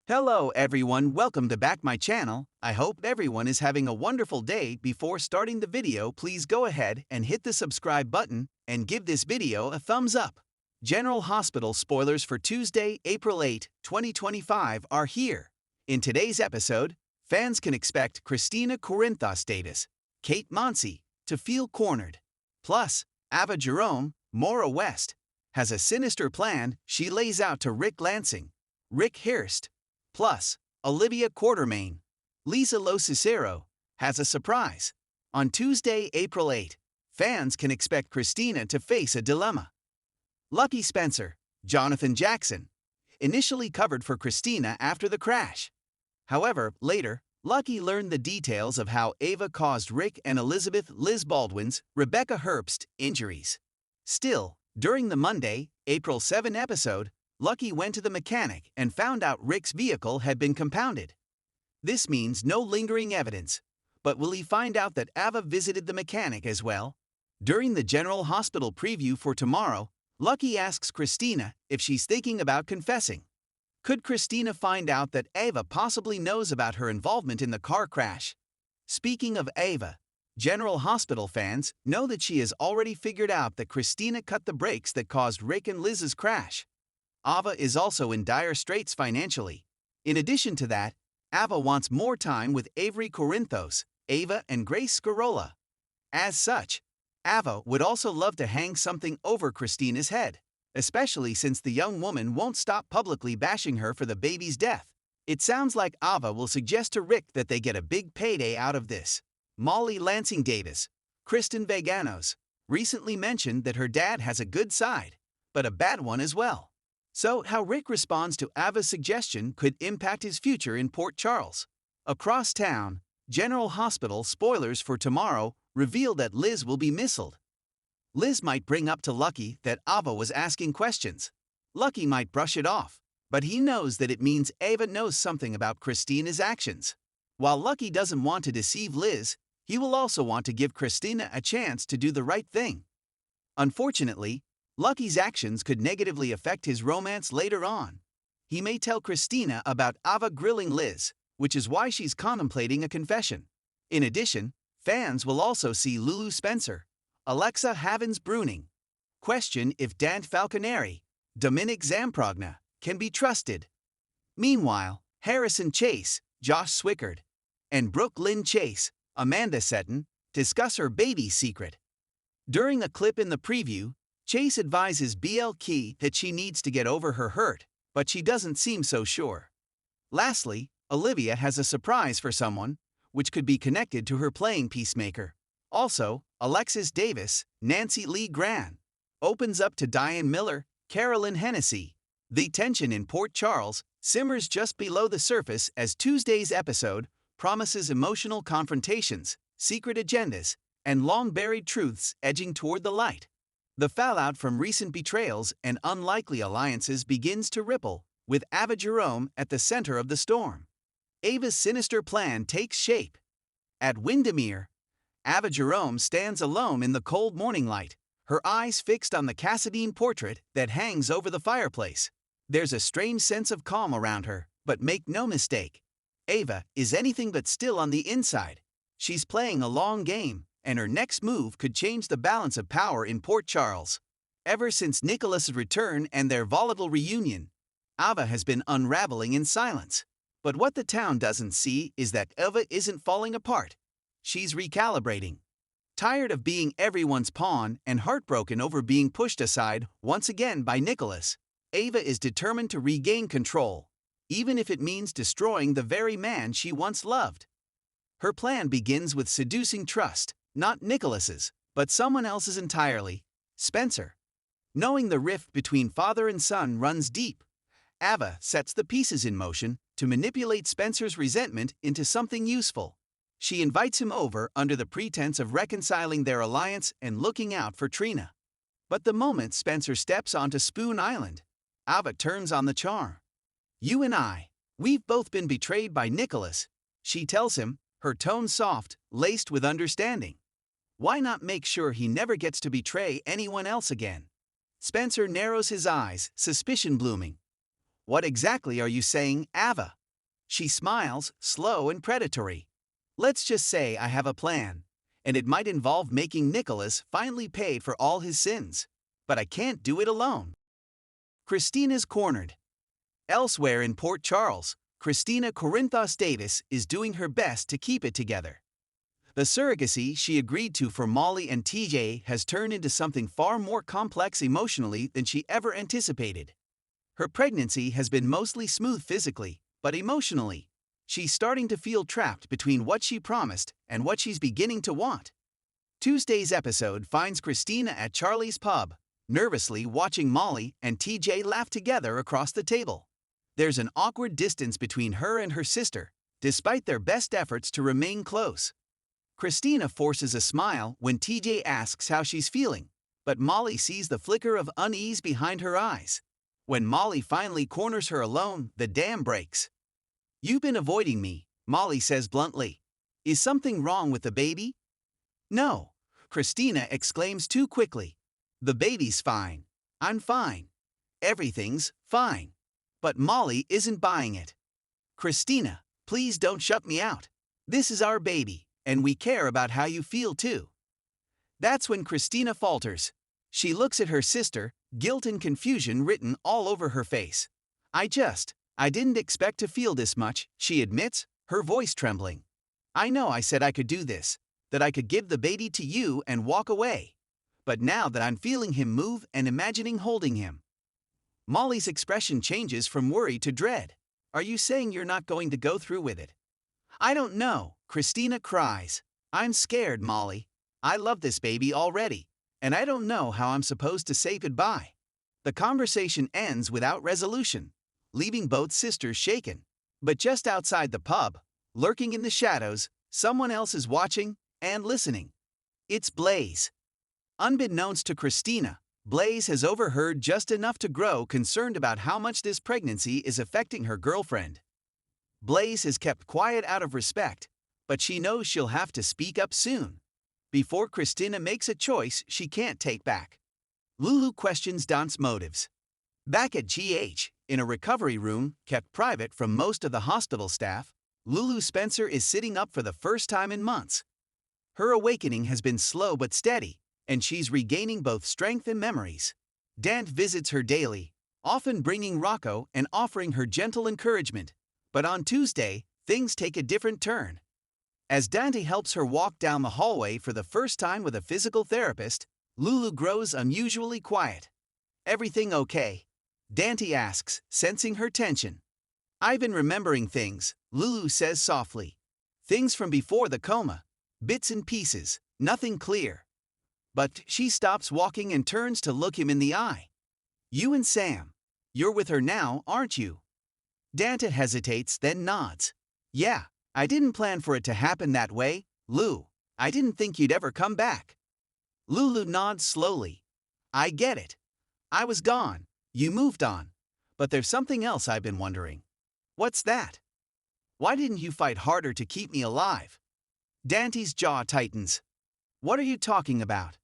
Hello everyone, welcome to back my channel. I hope everyone is having a wonderful day. Before starting the video, please go ahead and hit the subscribe button and give this video a thumbs up. General Hospital spoilers for Tuesday, April 8, 2025 are here. In today's episode, fans can expect Kristina Corinthos Kate Monsi, to feel cornered. Plus, Ava Jerome, Maura West, has a sinister plan she lays out to Rick Lansing, Rick Hurst. Plus, Olivia Quartermain, Lisa Lo Cicero, has a surprise. On Tuesday, April 8, fans can expect Kristina to face a dilemma. Lucky Spencer, Jonathan Jackson, initially covered for Kristina after the crash. However, later, Lucky learned the details of how Ava caused Rick and Elizabeth Liz Baldwin's Rebecca Herbst injuries. Still, during the Monday, April 7 episode, Lucky went to the mechanic and found out Rick's vehicle had been compounded. This means no lingering evidence, but will he find out that Ava visited the mechanic as well? During the General Hospital preview for tomorrow, Lucky asks Kristina if she's thinking about confessing. Could Kristina find out that Ava possibly knows about her involvement in the car crash? Speaking of Ava, General Hospital fans know that she has already figured out that Kristina cut the brakes that caused Rick and Liz's crash. Ava is also in dire straits financially. In addition to that, Ava wants more time with Avery Corinthos, Ava, and Grace Scarola. As such, Ava would also love to hang something over Kristina's head, especially since the young woman won't stop publicly bashing her for the baby's death. It sounds like Ava will suggest to Rick that they get a big payday out of this. Molly Lansing Davis, Kristen Vaganos, recently mentioned that her dad has a good side, but a bad one as well. So, how Rick responds to Ava's suggestion could impact his future in Port Charles. Across town, General Hospital spoilers for tomorrow reveal that Liz will be missiled. Liz might bring up to Lucky that Ava was asking questions. Lucky might brush it off, but he knows that it means Ava knows something about Kristina's actions. While Lucky doesn't want to deceive Liz, he will also want to give Kristina a chance to do the right thing. Unfortunately, Lucky's actions could negatively affect his romance later on. He may tell Kristina about Ava grilling Liz, which is why she's contemplating a confession. In addition, fans will also see Lulu Spencer, Alexa Havens-Bruning, question if Dante Falconeri, Dominic Zamprogna, can be trusted. Meanwhile, Harrison Chase, Josh Swickard, and Brooke Lynn Chase, Amanda Seton, discuss her baby secret. During a clip in the preview, Chase advises BL Key that she needs to get over her hurt, but she doesn't seem so sure. Lastly, Olivia has a surprise for someone, which could be connected to her playing Peacemaker. Also, Alexis Davis, Nancy Lee Gran, opens up to Diane Miller, Carolyn Hennessy. The tension in Port Charles simmers just below the surface as Tuesday's episode promises emotional confrontations, secret agendas, and long-buried truths edging toward the light. The fallout from recent betrayals and unlikely alliances begins to ripple, with Ava Jerome at the center of the storm. Ava's sinister plan takes shape. At Windermere, Ava Jerome stands alone in the cold morning light, her eyes fixed on the Cassadine portrait that hangs over the fireplace. There's a strange sense of calm around her, but make no mistake, Ava is anything but still on the inside. She's playing a long game, and her next move could change the balance of power in Port Charles. Ever since Nicholas's return and their volatile reunion, Ava has been unraveling in silence. But what the town doesn't see is that Ava isn't falling apart. She's recalibrating. Tired of being everyone's pawn and heartbroken over being pushed aside once again by Nicholas, Ava is determined to regain control, even if it means destroying the very man she once loved. Her plan begins with seducing trust, not Nicholas's, but someone else's entirely, Spencer. Knowing the rift between father and son runs deep, Ava sets the pieces in motion to manipulate Spencer's resentment into something useful. She invites him over under the pretense of reconciling their alliance and looking out for Trina. But the moment Spencer steps onto Spoon Island, Ava turns on the charm. "You and we've both been betrayed by Nicholas," she tells him, her tone soft, laced with understanding. Why not make sure he never gets to betray anyone else again? Spencer narrows his eyes, suspicion blooming. What exactly are you saying, Ava? She smiles, slow and predatory. Let's just say I have a plan, and it might involve making Nicholas finally pay for all his sins. But I can't do it alone. Kristina's cornered. Elsewhere in Port Charles, Kristina Corinthos Davis is doing her best to keep it together. The surrogacy she agreed to for Molly and TJ has turned into something far more complex emotionally than she ever anticipated. Her pregnancy has been mostly smooth physically, but emotionally, she's starting to feel trapped between what she promised and what she's beginning to want. Tuesday's episode finds Kristina at Charlie's pub, nervously watching Molly and TJ laugh together across the table. There's an awkward distance between her and her sister, despite their best efforts to remain close. Kristina forces a smile when TJ asks how she's feeling, but Molly sees the flicker of unease behind her eyes. When Molly finally corners her alone, the dam breaks. "You've been avoiding me," Molly says bluntly. "Is something wrong with the baby?" "No," Kristina exclaims too quickly. "The baby's fine. I'm fine. Everything's fine." But Molly isn't buying it. "Kristina, please don't shut me out. This is our baby, and we care about how you feel too." That's when Kristina falters. She looks at her sister, guilt and confusion written all over her face. I didn't expect to feel this much," she admits, her voice trembling. "I know I said I could do this, that I could give the baby to you and walk away. But now that I'm feeling him move and imagining holding him." Molly's expression changes from worry to dread. "Are you saying you're not going to go through with it?" "I don't know," Kristina cries. "I'm scared, Molly. I love this baby already, and I don't know how I'm supposed to say goodbye." The conversation ends without resolution, leaving both sisters shaken. But just outside the pub, lurking in the shadows, someone else is watching and listening. It's Blaze. Unbeknownst to Kristina, Blaze has overheard just enough to grow concerned about how much this pregnancy is affecting her girlfriend. Blaze has kept quiet out of respect, but she knows she'll have to speak up soon, before Kristina makes a choice she can't take back. Lulu questions Dante's motives. Back at GH, in a recovery room kept private from most of the hospital staff, Lulu Spencer is sitting up for the first time in months. Her awakening has been slow but steady, and she's regaining both strength and memories. Dante visits her daily, often bringing Rocco and offering her gentle encouragement. But on Tuesday, things take a different turn. As Dante helps her walk down the hallway for the first time with a physical therapist, Lulu grows unusually quiet. "Everything okay?" Dante asks, sensing her tension. "I've been remembering things," Lulu says softly. "Things from before the coma. Bits and pieces, nothing clear." But she stops walking and turns to look him in the eye. "You and Sam. You're with her now, aren't you?" Dante hesitates, then nods. "Yeah, I didn't plan for it to happen that way, Lou. I didn't think you'd ever come back." Lulu nods slowly. "I get it. I was gone. You moved on. But there's something else I've been wondering." "What's that?" "Why didn't you fight harder to keep me alive?" Dante's jaw tightens. "What are you talking about?"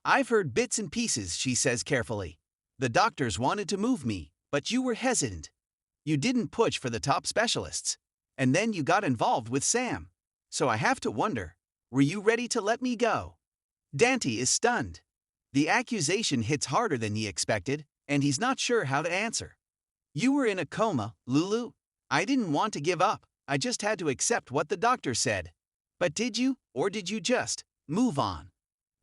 "I've heard bits and pieces," she says carefully. "The doctors wanted to move me, but you were hesitant. You didn't push for the top specialists. And then you got involved with Sam. So I have to wonder, were you ready to let me go?" Dante is stunned. The accusation hits harder than he expected, and he's not sure how to answer. "You were in a coma, Lulu. I didn't want to give up. I just had to accept what the doctor said." "But did you, or did you just move on?"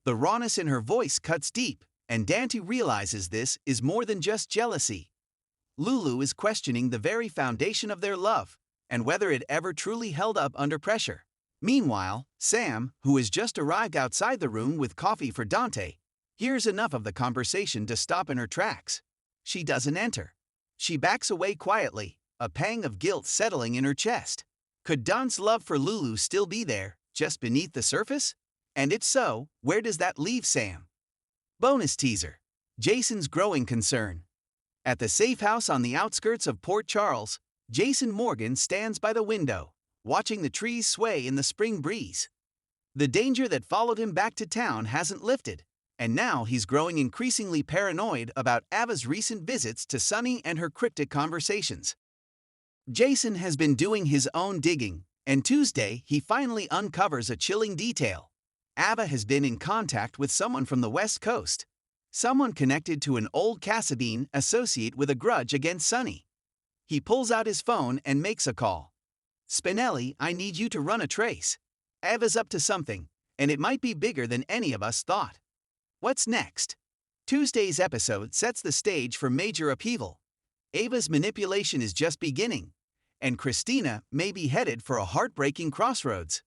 The rawness in her voice cuts deep, and Dante realizes this is more than just jealousy. Lulu is questioning the very foundation of their love, and whether it ever truly held up under pressure. Meanwhile, Sam, who has just arrived outside the room with coffee for Dante, hears enough of the conversation to stop in her tracks. She doesn't enter. She backs away quietly, a pang of guilt settling in her chest. Could Dante's love for Lulu still be there, just beneath the surface? And if so, where does that leave Sam? Bonus teaser. Jason's growing concern. At the safe house on the outskirts of Port Charles, Jason Morgan stands by the window, watching the trees sway in the spring breeze. The danger that followed him back to town hasn't lifted, And now he's growing increasingly paranoid about Ava's recent visits to Sunny and her cryptic conversations. Jason has been doing his own digging, and Tuesday he finally uncovers a chilling detail. Ava has been in contact with someone from the West Coast. Someone connected to an old Casadine associate with a grudge against Sunny. He pulls out his phone and makes a call. Spinelli, I need you to run a trace. Ava's up to something, and it might be bigger than any of us thought. What's next? Tuesday's episode sets the stage for major upheaval. Ava's manipulation is just beginning, and Kristina may be headed for a heartbreaking crossroads.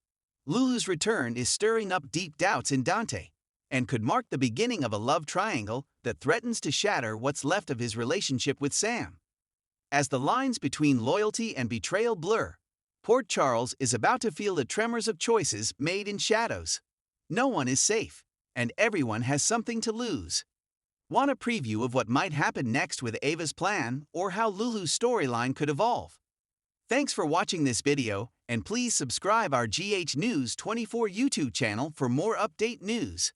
Lulu's return is stirring up deep doubts in Dante, and could mark the beginning of a love triangle that threatens to shatter what's left of his relationship with Sam. As the lines between loyalty and betrayal blur, Port Charles is about to feel the tremors of choices made in shadows. No one is safe, and everyone has something to lose. Want a preview of what might happen next with Ava's plan, or how Lulu's storyline could evolve? Thanks for watching this video, and please subscribe our GH News 24 YouTube channel for more update news.